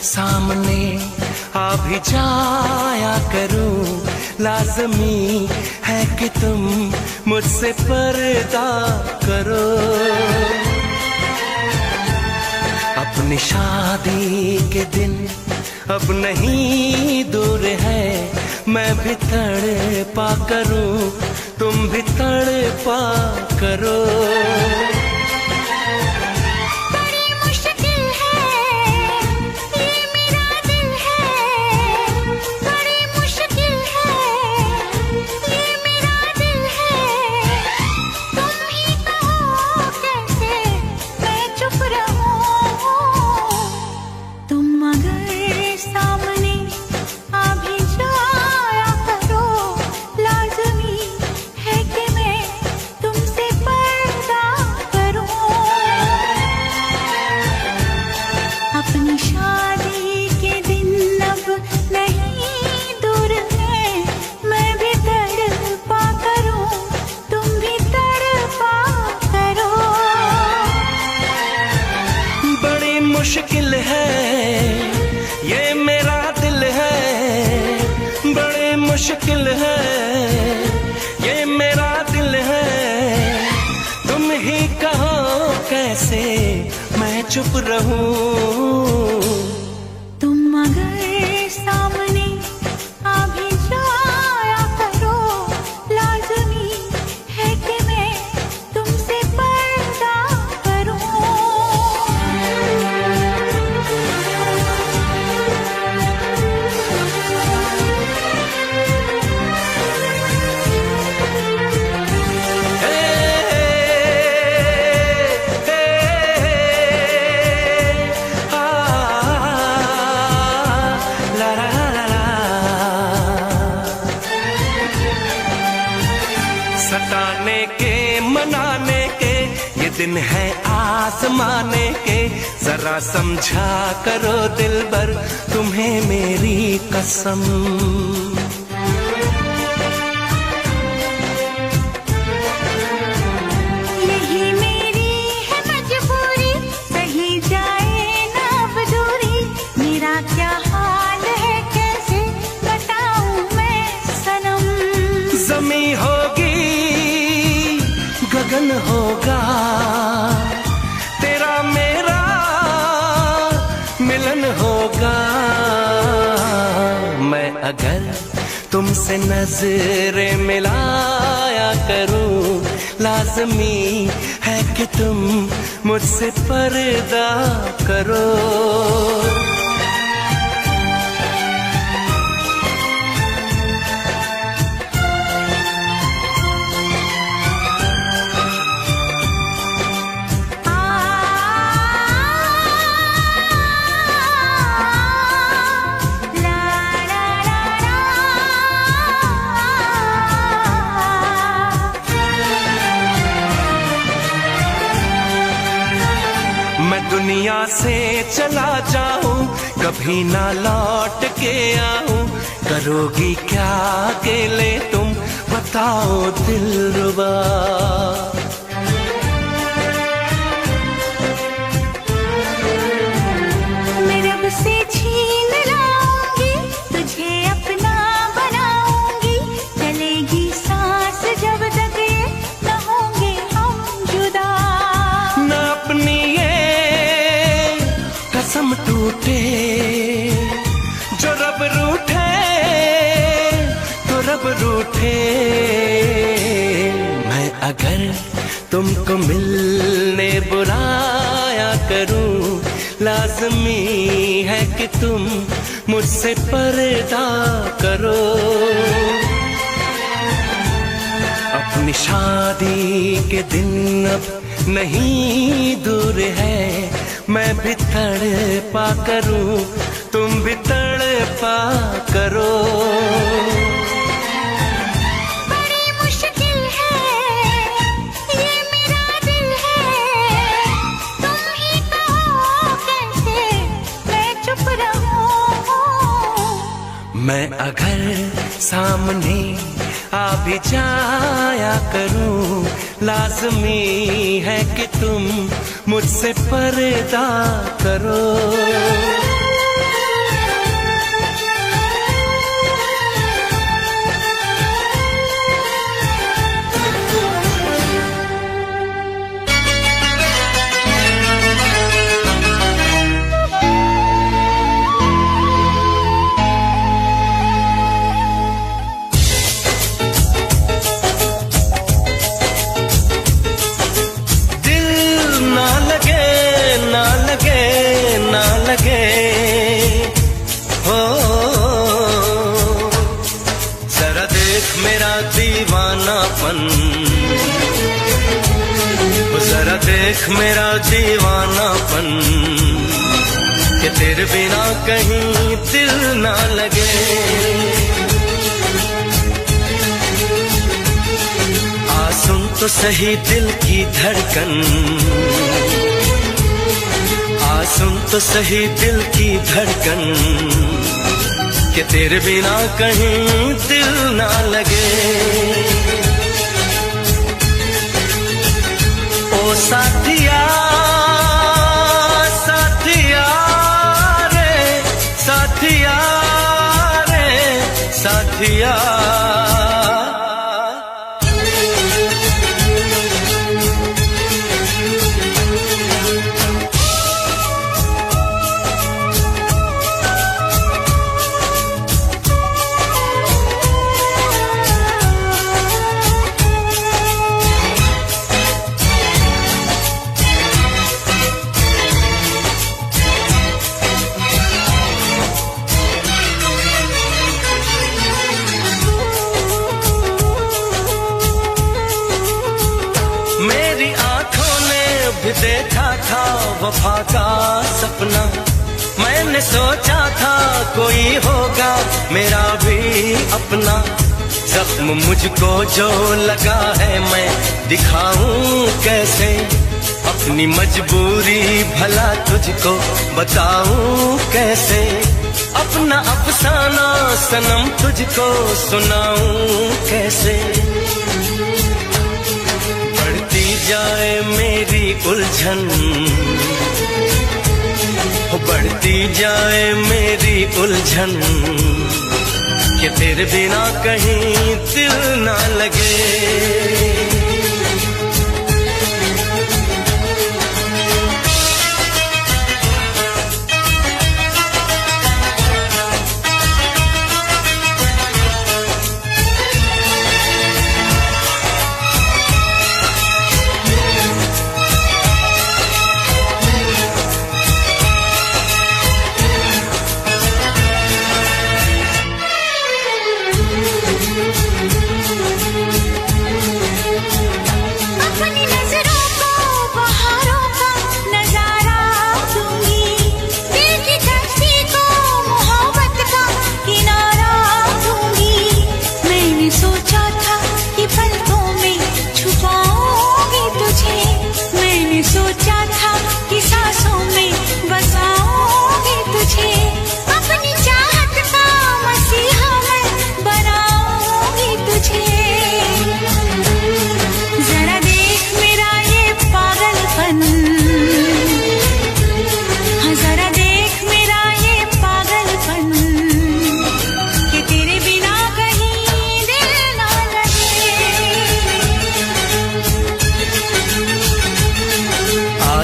सामने आ भी जाया करूं, लाज़मी है कि तुम मुझसे पर्दा करो। अपनी शादी के दिन अब नहीं दूर है, मैं भी तड़पा करूं, तुम भी तड़पा करो। मुश्किल है ये मेरा दिल है, बड़े मुश्किल है ये मेरा दिल है। तुम ही कहो कैसे मैं चुप रहूं। तुम अगर सामने आ भी जाया करो, लाज़मी है कि मैं तुमसे पर्दा करूं। सताने के मनाने के ये दिन है आसमाने के, जरा समझा करो दिलबर तुम्हें मेरी कसम। यही मेरी है मजबूरी, सही जाए ना अब दूरी, मेरा क्या हाल है कैसे बताऊं मैं सनम। ज़मीं होगी गगन होगा, तेरा मेरा मिलन होगा। मैं अगर तुमसे नजरें मिलाया करूं, लाज़मी है कि तुम मुझसे पर्दा करो। मैं दुनिया से चला जाऊं, कभी ना लौट के आऊं, करोगी क्या अकेले तुम बताओ दिलरुबा। मैं रब से छीन लाऊंगी, तुझे अपना बनाऊंगी, चलेगी सांस जब तक ये न होंगे हम जुदा। न अपनी कसम टूटे, जो रब रूठे तो रब रूठे। मैं अगर तुमको मिलने बुलाया करूं, लाज़मी है कि तुम मुझसे पर्दा करो। अपनी शादी के दिन अब नहीं दूर है, मैं भी तड़पा करूं, तुम भी तड़पा करो। बड़ी मुश्किल है ये मेरा दिल है, तुम ही कहो कैसे मैं चुप रहूं। मैं अगर सामने आ भी जाया करूं, लाज़मी है कि तुम मुझसे पर्दा करो। देख मेरा दीवानापन कि तेरे बिना कहीं दिल ना लगे। आ सुन तो सही दिल की धड़कन, आ सुन तो सही दिल की धड़कन कि तेरे बिना कहीं दिल ना लगे। ओ साथिया साथिया रे, साथिया रे साथिया। मेरी आंखों ने भी देखा था वफा का सपना, मैंने सोचा था कोई होगा मेरा भी अपना। जख्म मुझको जो लगा है मैं दिखाऊं कैसे, अपनी मजबूरी भला तुझको बताऊं कैसे। अपना अफसाना सनम तुझको सुनाऊं कैसे। बढ़ती जाए मेरी उलझन, बढ़ती जाए मेरी उलझन कि तेरे बिना कहीं दिल ना लगे।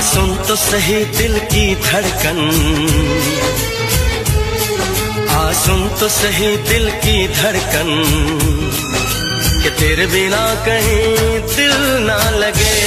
सुन तो सही दिल की धड़कन, आ सुन तो सही दिल की धड़कन कि तेरे बिना कहीं दिल ना लगे।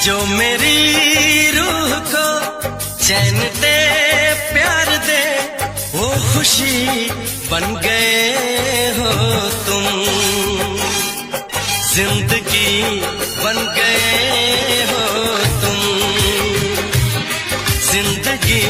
जो मेरी रूह को चैन दे प्यार दे, वो खुशी बन गए हो तुम, जिंदगी बन गए हो तुम, जिंदगी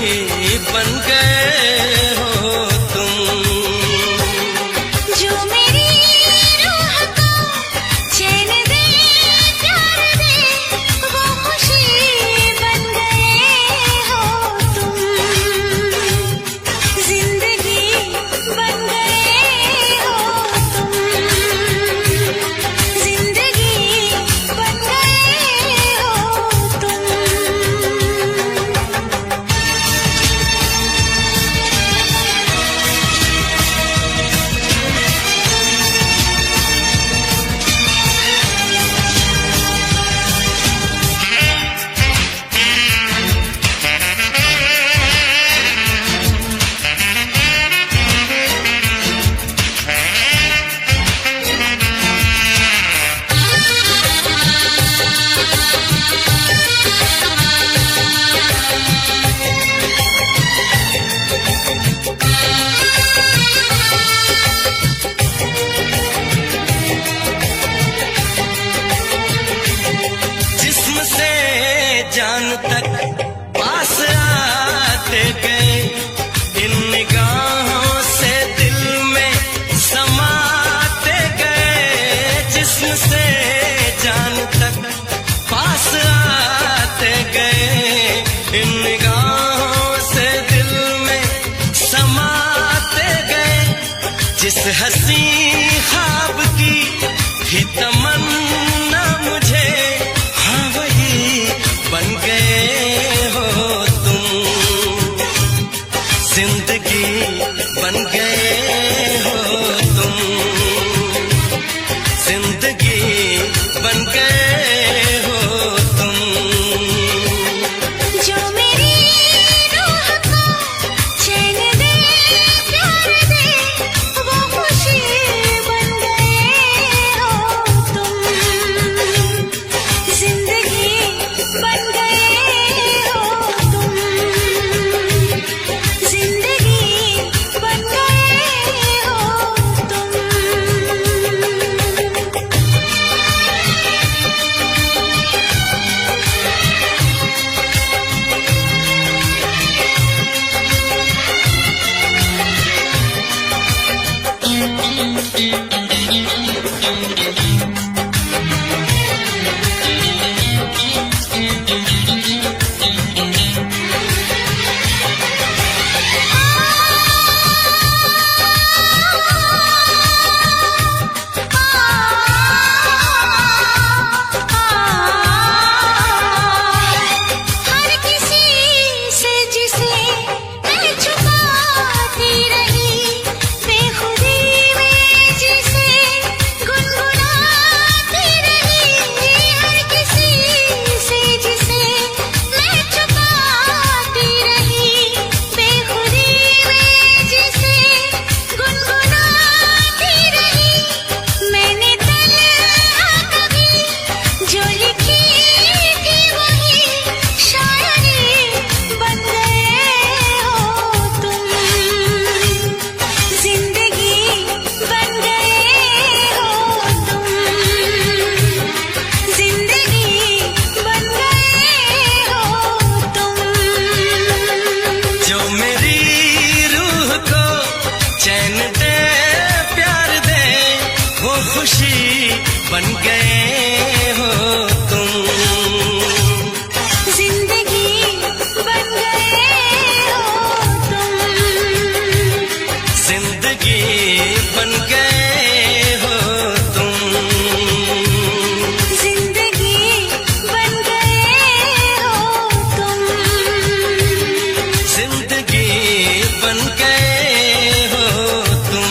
जिस हसी ख्वाब की थी तमन्ना मुझे, हाँ वही बन गए हो तुम। जिंदगी बन गए हो तुम, जिंदगी बन गए हो तुम। जो मेरी रूह को चैन दे प्यार दे, वो खुशी बन गए हो तुम। जिंदगी बन गए हो तुम, जिंदगी बन गए हो तुम। हर किसी से जिसे मैं छुपाती रही, बेखुदी में जिसे गुनगुनाती रही। हर किसी से जिसे मैं छुपाती रही, बेखुदी में जिसे गुनगुनाती रही। मैंने तन्हा कभी जो लिखी थी वही शायरी बन गए हो तुम। जिंदगी बन गए हो तुम, जिंदगी बन गए हो तुम। जो मेरी रूह को चैन दे प्यार दे, वो खुशी बन गए हो तुम। जिंदगी बन गए हो तुम, जिंदगी बन गए हो तुम। जिंदगी बन गए हो तुम। जिंदगी बन गए हो तुम।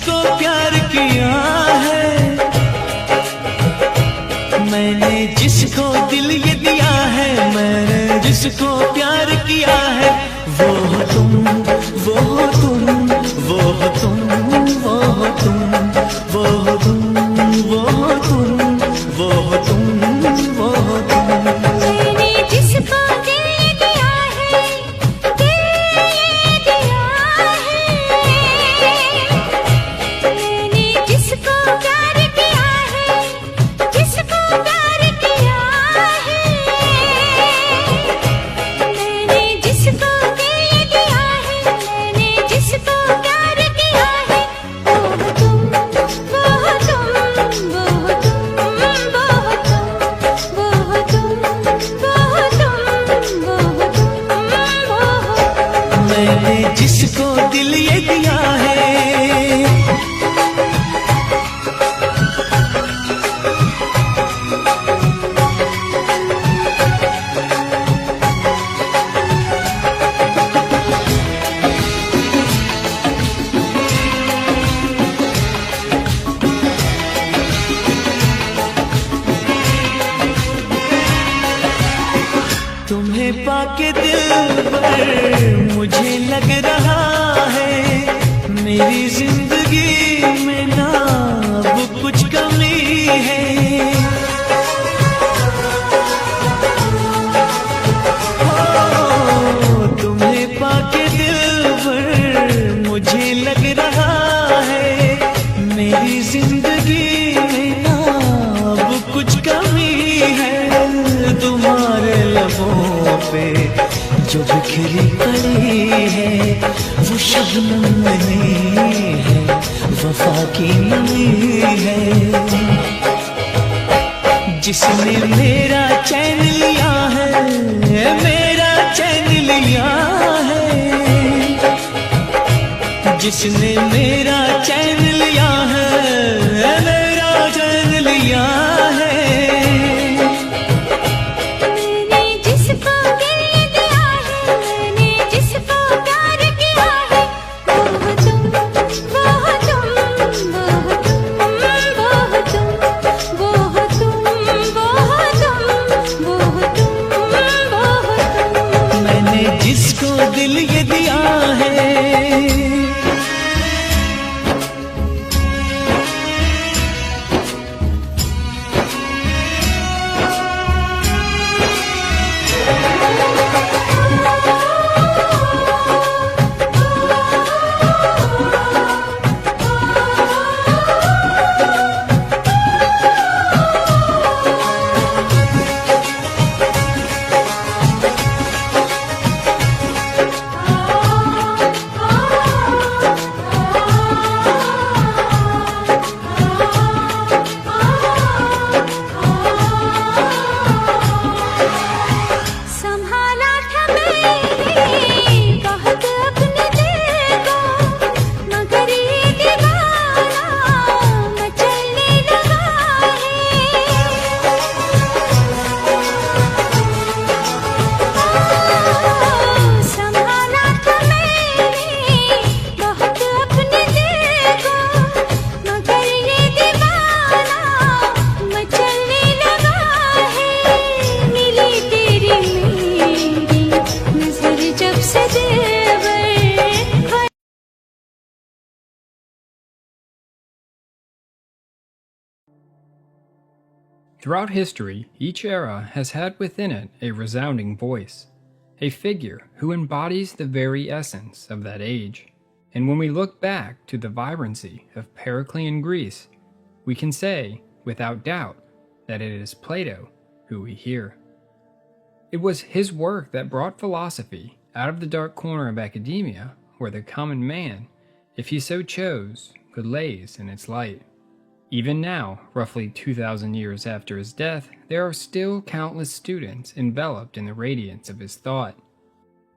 जिसको प्यार किया है, मैंने जिसको दिल ये दिया है, मैंने जिसको प्यार किया है, वो हो तुम, वो हो तुम, वो हो तुम, वो हो तुम, वो हो तुम, वो हो तुम, वो हो तुम, वो हो तुम। मैंने जिसको दिल दिया है, दिल दिया है, मैंने जिसको प्यार किया है, जिसको प्यार किया है, मैंने जिसको दिल दिया है, मैंने जिसको प्यार किया है, वो तुम, वो तुम, वो तुम, वो तुम, वो तुम, वो तुम, मैंने जिसको दिल ये दिया है। तुम्हें पाके दिल पर मुझे लग रहा है, मेरी जिंदगी में ना अब कुछ कमी है। ओ, तुम्हें पाके दिल पर मुझे लग रहा है, मेरी जिंदगी में ना अब कुछ कमी है। तुम्हारे लबों पे जो बिखरी पड़ी है, वो शबनम नहीं है, वफा की नमी है। जिसने मेरा चैन लिया है, मेरा चैन लिया है, जिसने मेरा चैन लिया है, मेरा चैन लिया है। मैंने जिसको दिल दिया है, मैंने जिसको प्यार किया है, वो तुम, वो तुम, वो तुम, वो तुम, वो तुम, वो तुम, वो तुम, वो तुम। मैंने जिसको दिल ये दिया है। संभाला था मैंने बहुत अपने दिल को, मगर ये दीवाना मचलने लगा है। संभाला था मैंने बहुत अपने दिल को, मगर ये दीवाना मचलने लगा है। मिली तेरी मेरी नजर जब से दिलबर। Throughout history, each era has had within it a resounding voice, a figure who embodies the very essence of that age. And when we look back to the vibrancy of Periclean Greece, we can say, without doubt, that it is Plato who we hear. It was his work that brought philosophy out of the dark corner of academia, where the common man, if he so chose, could laze in its light. Even now, roughly 2,000 years after his death, there are still countless students enveloped in the radiance of his thought.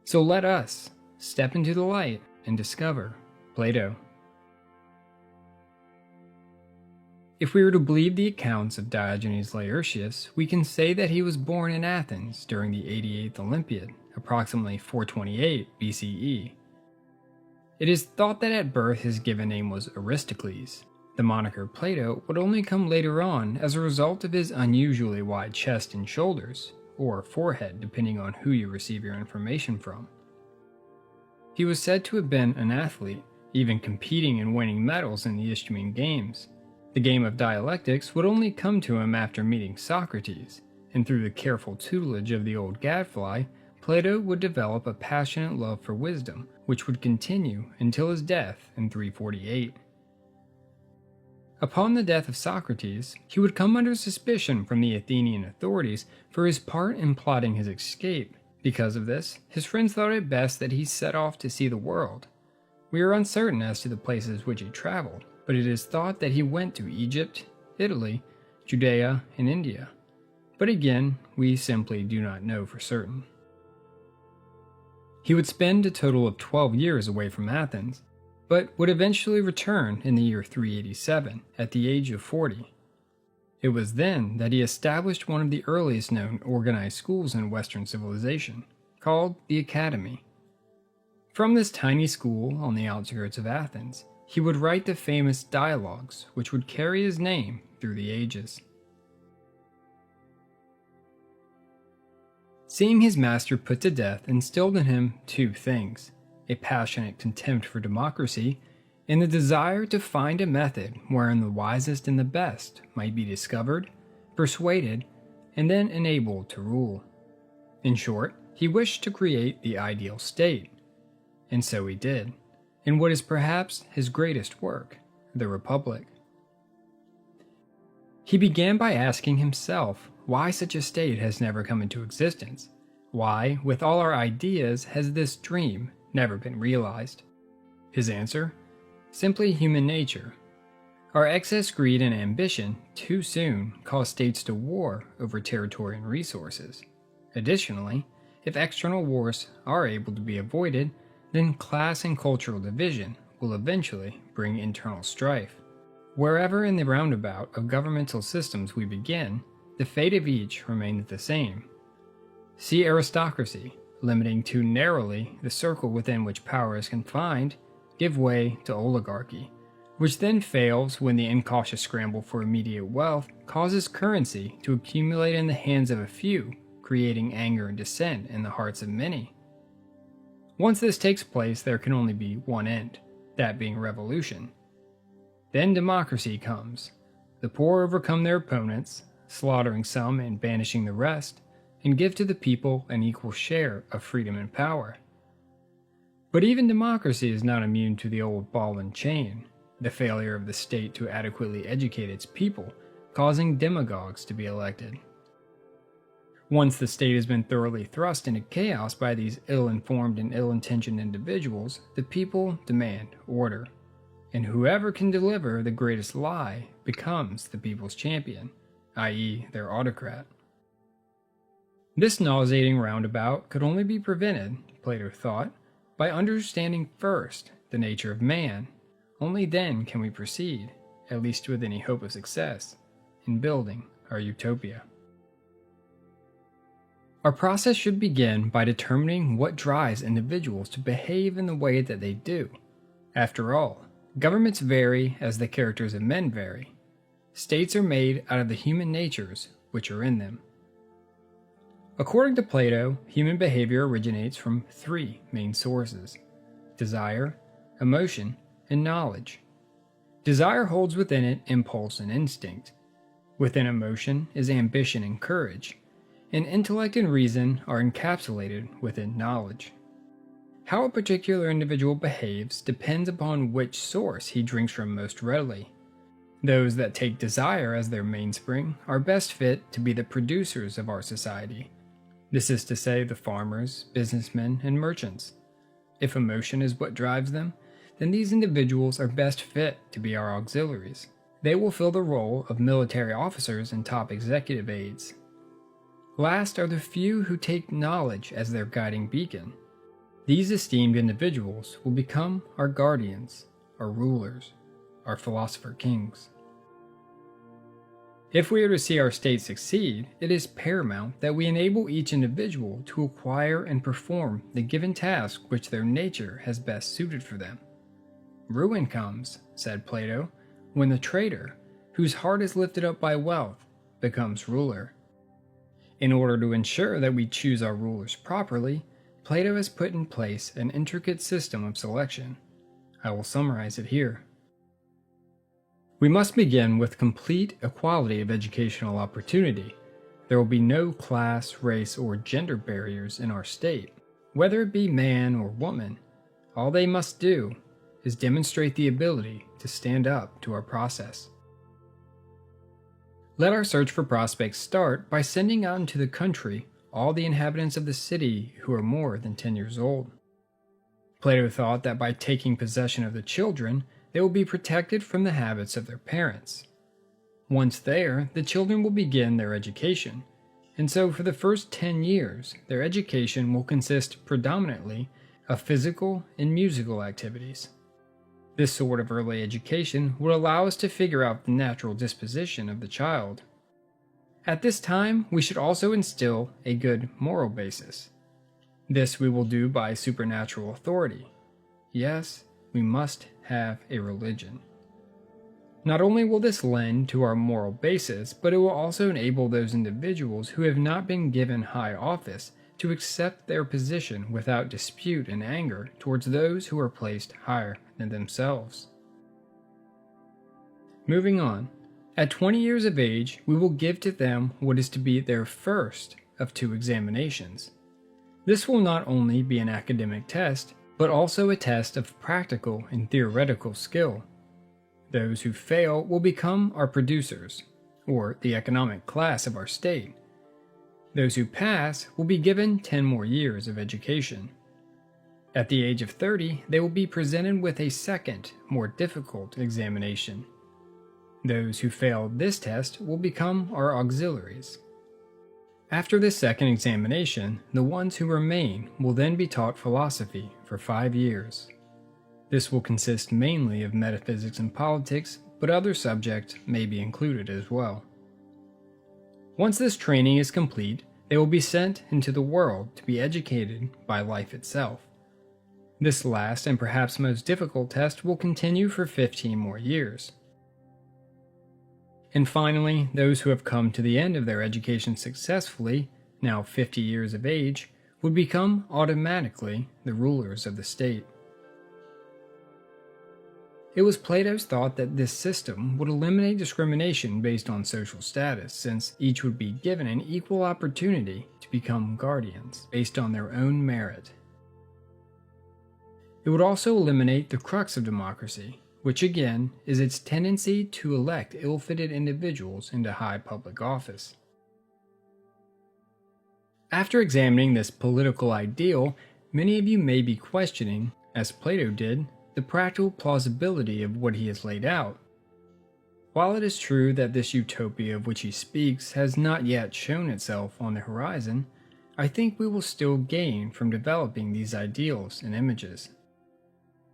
So let us step into the light and discover Plato. If we were to believe the accounts of Diogenes Laertius, we can say that he was born in Athens during the 88th Olympiad, approximately 428 BCE. It is thought that at birth his given name was Aristocles. The moniker Plato would only come later on as a result of his unusually wide chest and shoulders, or forehead depending on who you receive your information from. He was said to have been an athlete, even competing and winning medals in the Isthmian Games. The game of dialectics would only come to him after meeting Socrates, and through the careful tutelage of the old gadfly, Plato would develop a passionate love for wisdom, which would continue until his death in 348. Upon the death of Socrates, he would come under suspicion from the Athenian authorities for his part in plotting his escape. Because of this, his friends thought it best that he set off to see the world. We are uncertain as to the places which he traveled, but it is thought that he went to Egypt, Italy, Judea, and India. But again, we simply do not know for certain. He would spend a total of 12 years away from Athens, but would eventually return in the year 387 at the age of 40. It was then that he established one of the earliest known organized schools in Western civilization, called the Academy. From this tiny school on the outskirts of Athens, he would write the famous dialogues which would carry his name through the ages. Seeing his master put to death instilled in him two things: a passionate contempt for democracy, and the desire to find a method wherein the wisest and the best might be discovered, persuaded, and then enabled to rule. In short, he wished to create the ideal state. And so he did, in what is perhaps his greatest work, the Republic. He began by asking himself why such a state has never come into existence. Why, with all our ideas, has this dream never been realized? His answer? Simply human nature. Our excess greed and ambition too soon cause states to war over territory and resources. Additionally, if external wars are able to be avoided, then class and cultural division will eventually bring internal strife. Wherever in the roundabout of governmental systems we begin, the fate of each remains the same. See aristocracy, limiting too narrowly the circle within which power is confined, give way to oligarchy, which then fails when the incautious scramble for immediate wealth causes currency to accumulate in the hands of a few, creating anger and dissent in the hearts of many. Once this takes place, there can only be one end, that being revolution. Then democracy comes. The poor overcome their opponents, slaughtering some and banishing the rest, and give to the people an equal share of freedom and power. But even democracy is not immune to the old ball and chain, the failure of the state to adequately educate its people, causing demagogues to be elected. Once the state has been thoroughly thrust into chaos by these ill-informed and ill-intentioned individuals, the people demand order. And whoever can deliver the greatest lie becomes the people's champion, i.e. their autocrat. This nauseating roundabout could only be prevented, Plato thought, by understanding first the nature of man. Only then can we proceed, at least with any hope of success, in building our utopia. Our process should begin by determining what drives individuals to behave in the way that they do. After all, governments vary as the characters of men vary. States are made out of the human natures which are in them. According to Plato, human behavior originates from three main sources: desire, emotion, and knowledge. Desire holds within it impulse and instinct. Within emotion is ambition and courage, and intellect and reason are encapsulated within knowledge. How a particular individual behaves depends upon which source he drinks from most readily. Those that take desire as their mainspring are best fit to be the producers of our society. This is to say, the farmers, businessmen, and merchants. If emotion is what drives them, then these individuals are best fit to be our auxiliaries. They will fill the role of military officers and top executive aides. Last are the few who take knowledge as their guiding beacon. These esteemed individuals will become our guardians, our rulers, our philosopher kings. If we are to see our state succeed, it is paramount that we enable each individual to acquire and perform the given task which their nature has best suited for them. Ruin comes, said Plato, when the traitor, whose heart is lifted up by wealth, becomes ruler. In order to ensure that we choose our rulers properly, Plato has put in place an intricate system of selection. I will summarize it here. We must begin with complete equality of educational opportunity. There will be no class, race, or gender barriers in our state. Whether it be man or woman, all they must do is demonstrate the ability to stand up to our process. Let our search for prospects start by sending out into the country all the inhabitants of the city who are more than 10 years old. Plato thought that by taking possession of the children, they will be protected from the habits of their parents. Once there, the children will begin their education, and so for the first 10 years, their education will consist predominantly of physical and musical activities. This sort of early education would allow us to figure out the natural disposition of the child. At this time, we should also instill a good moral basis. This we will do by supernatural authority. Yes, we must have a religion. Not only will this lend to our moral basis, but it will also enable those individuals who have not been given high office to accept their position without dispute and anger towards those who are placed higher than themselves. Moving on, at 20 years of age, we will give to them what is to be their first of 2 examinations. This will not only be an academic test, but also a test of practical and theoretical skill. Those who fail will become our producers, or the economic class of our state. Those who pass will be given 10 more years of education. At the age of 30, they will be presented with a second, more difficult examination. Those who fail this test will become our auxiliaries. After this second examination, the ones who remain will then be taught philosophy for 5 years. This will consist mainly of metaphysics and politics, but other subjects may be included as well. Once this training is complete, they will be sent into the world to be educated by life itself. This last and perhaps most difficult test will continue for 15 more years. And finally, those who have come to the end of their education successfully, now 50 years of age, would become automatically the rulers of the state. It was Plato's thought that this system would eliminate discrimination based on social status, since each would be given an equal opportunity to become guardians based on their own merit. It would also eliminate the crux of democracy, which again is its tendency to elect ill-fitted individuals into high public office. After examining this political ideal, many of you may be questioning, as Plato did, the practical plausibility of what he has laid out. While it is true that this utopia of which he speaks has not yet shown itself on the horizon, I think we will still gain from developing these ideals and images.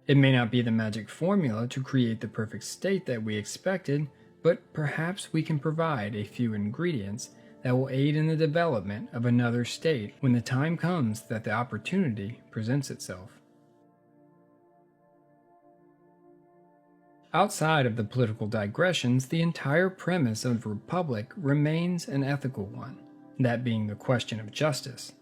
It may not be the magic formula to create the perfect state that we expected, but perhaps we can provide a few ingredients that will aid in the development of another state when the time comes that the opportunity presents itself. Outside of the political digressions, the entire premise of the Republic remains an ethical one, that being the question of justice.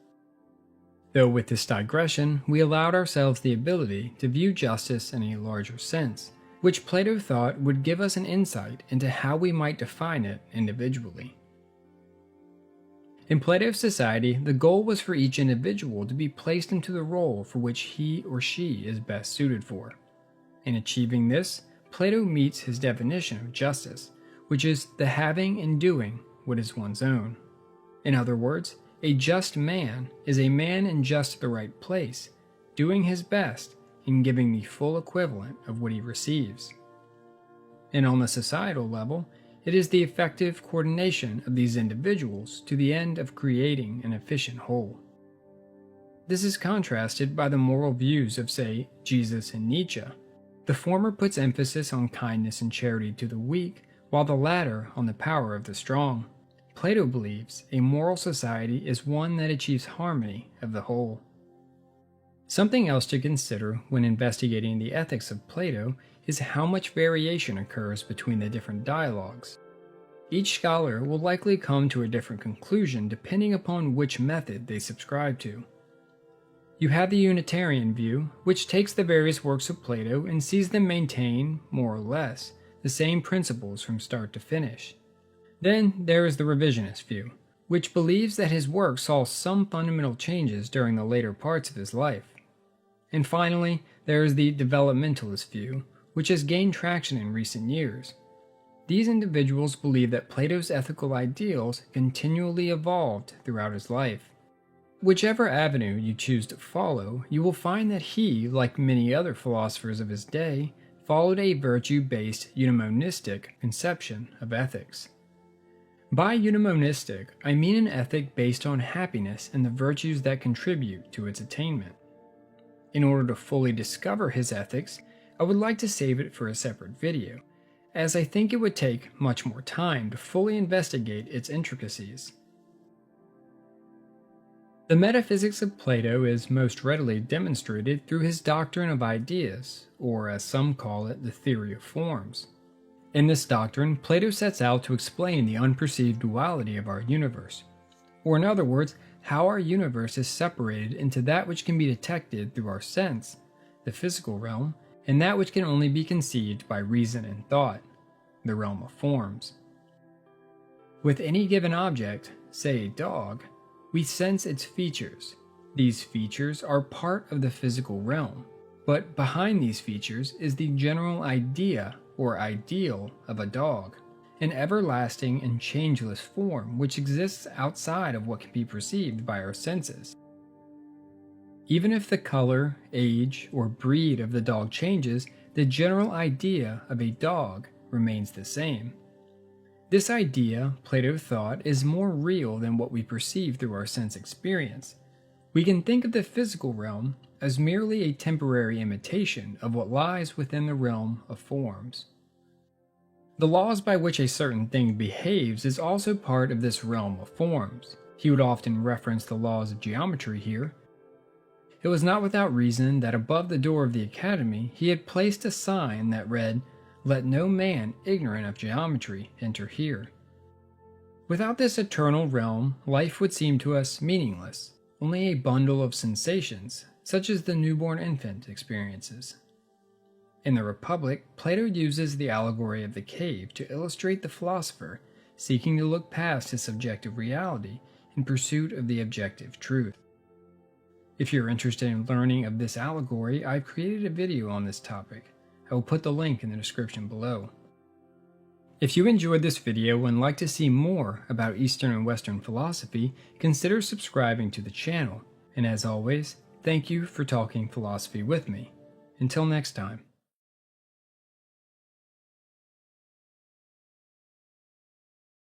Though with this digression, we allowed ourselves the ability to view justice in a larger sense, which Plato thought would give us an insight into how we might define it individually. In Plato's society, the goal was for each individual to be placed into the role for which he or she is best suited for. In achieving this, Plato meets his definition of justice, which is the having and doing what is one's own. In other words, a just man is a man in just the right place, doing his best and giving the full equivalent of what he receives. And on the societal level, it is the effective coordination of these individuals to the end of creating an efficient whole. This is contrasted by the moral views of, say, Jesus and Nietzsche. The former puts emphasis on kindness and charity to the weak, while the latter on the power of the strong. Plato believes a moral society is one that achieves harmony of the whole. Something else to consider when investigating the ethics of Plato is how much variation occurs between the different dialogues. Each scholar will likely come to a different conclusion depending upon which method they subscribe to. You have the Unitarian view, which takes the various works of Plato and sees them maintain, more or less, the same principles from start to finish. Then there is the revisionist view, which believes that his work saw some fundamental changes during the later parts of his life. And finally, there is the developmentalist view, which has gained traction in recent years. These individuals believe that Plato's ethical ideals continually evolved throughout his life. Whichever avenue you choose to follow, you will find that he, like many other philosophers of his day, followed a virtue-based eudaimonistic conception of ethics. By eudaimonistic, I mean an ethic based on happiness and the virtues that contribute to its attainment. In order to fully discover his ethics, I would like to save it for a separate video, as I think it would take much more time to fully investigate its intricacies. The metaphysics of Plato is most readily demonstrated through his doctrine of ideas, or as some call it, the theory of forms. In this doctrine, Plato sets out to explain the unperceived duality of our universe, or in other words, how our universe is separated into that which can be detected through our sense, the physical realm, and that which can only be conceived by reason and thought, the realm of forms. With any given object, say a dog, we sense its features. These features are part of the physical realm, but behind these features is the general idea or ideal of a dog, an everlasting and changeless form which exists outside of what can be perceived by our senses. Even if the color, age, or breed of the dog changes, the general idea of a dog remains the same. This idea, Plato thought, is more real than what we perceive through our sense experience. We can think of the physical realm as merely a temporary imitation of what lies within the realm of forms. The laws by which a certain thing behaves is also part of this realm of forms. He would often reference the laws of geometry here. It was not without reason that above the door of the academy he had placed a sign that read, "Let no man ignorant of geometry enter here." Without this eternal realm, life would seem to us meaningless, only a bundle of sensations, such as the newborn infant experiences. In the Republic, Plato uses the allegory of the cave to illustrate the philosopher seeking to look past his subjective reality in pursuit of the objective truth. If you're interested in learning of this allegory, I've created a video on this topic. I will put the link in the description below. If you enjoyed this video and like to see more about Eastern and Western philosophy, consider subscribing to the channel. And as always, thank you for talking philosophy with me. Until next time.